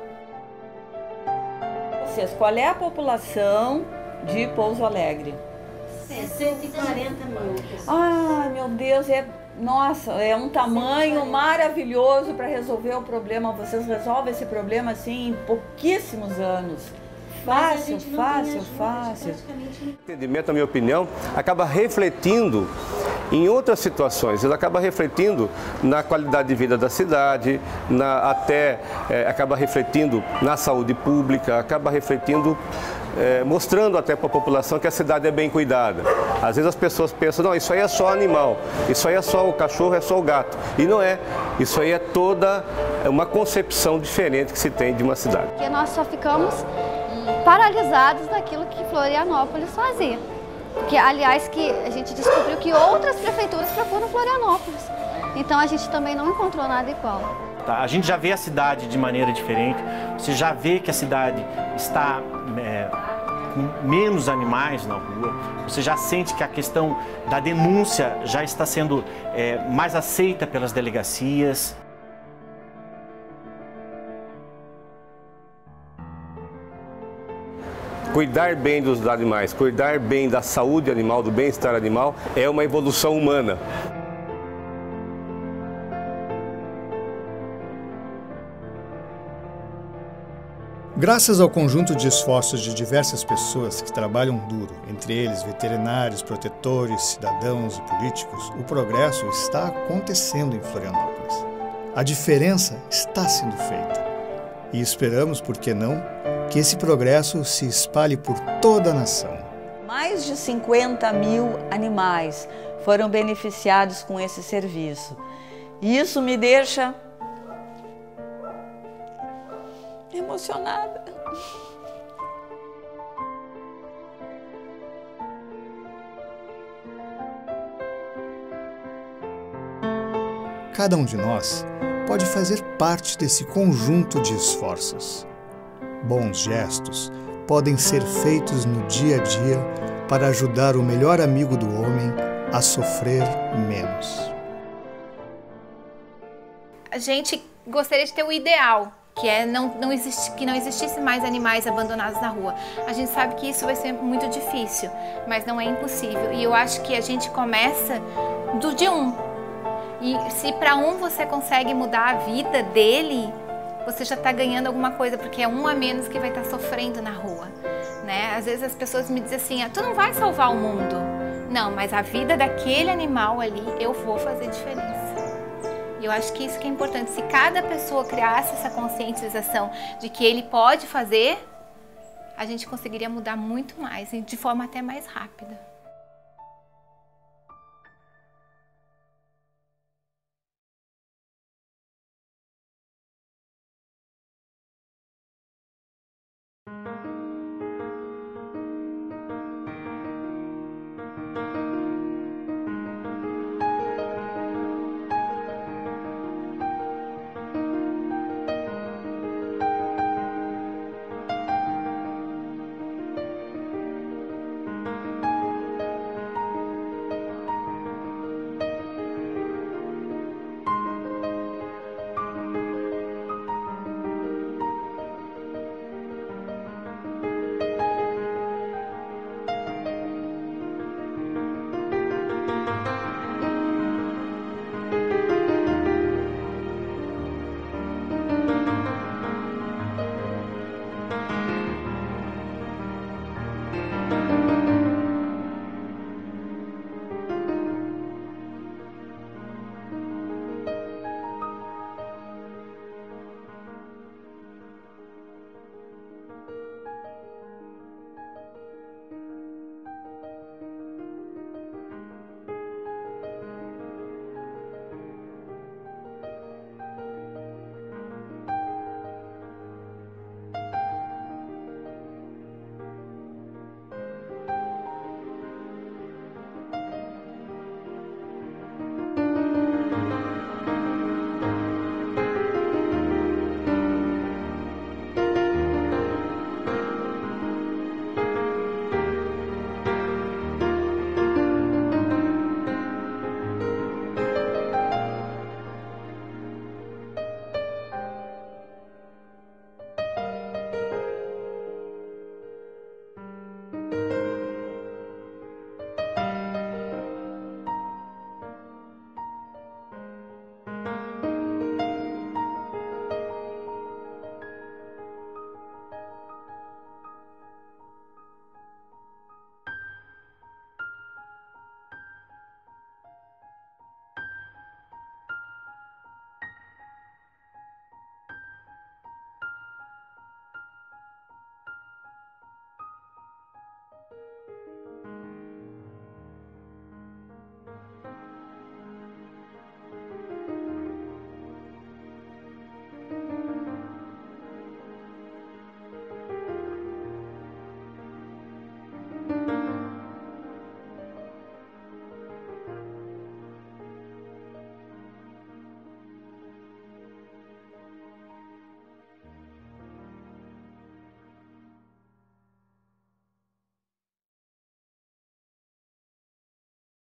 Qual é a população de Pouso Alegre? 140 mil. Ah, meu Deus, nossa, é um tamanho maravilhoso para resolver o problema. Vocês resolvem esse problema assim em pouquíssimos anos. Fácil. O entendimento, na minha opinião, acaba refletindo em outras situações. Ele acaba refletindo na qualidade de vida da cidade, acaba refletindo na saúde pública, acaba refletindo, mostrando até para a população que a cidade é bem cuidada. Às vezes as pessoas pensam, não, isso aí é só animal, isso aí é só o cachorro, é só o gato. E não é. Isso aí é toda uma concepção diferente que se tem de uma cidade. Porque nós só ficamos paralisados daquilo que Florianópolis fazia. Porque, aliás, que a gente descobriu que outras prefeituras procuram Florianópolis. Então a gente também não encontrou nada igual. A gente já vê a cidade de maneira diferente, você já vê que a cidade está com menos animais na rua, você já sente que a questão da denúncia já está sendo mais aceita pelas delegacias. Cuidar bem dos animais, cuidar bem da saúde animal, do bem-estar animal, é uma evolução humana. Graças ao conjunto de esforços de diversas pessoas que trabalham duro, entre eles veterinários, protetores, cidadãos e políticos, o progresso está acontecendo em Florianópolis. A diferença está sendo feita. E esperamos, por que não, que esse progresso se espalhe por toda a nação. Mais de 50 mil animais foram beneficiados com esse serviço. E isso me deixa emocionada. Cada um de nós pode fazer parte desse conjunto de esforços. Bons gestos podem ser feitos no dia a dia para ajudar o melhor amigo do homem a sofrer menos? A gente gostaria de ter o ideal, que é que não existisse mais animais abandonados na rua. A gente sabe que isso vai ser muito difícil, mas não é impossível. E eu acho que a gente começa de um. E se para um você consegue mudar a vida dele, você já está ganhando alguma coisa, porque é um a menos que vai estar sofrendo na rua, né? Às vezes as pessoas me dizem assim, tu não vai salvar o mundo. Não, mas a vida daquele animal ali, eu vou fazer diferença. E eu acho que isso que é importante. Se cada pessoa criasse essa conscientização de que ele pode fazer, a gente conseguiria mudar muito mais e de forma até mais rápida.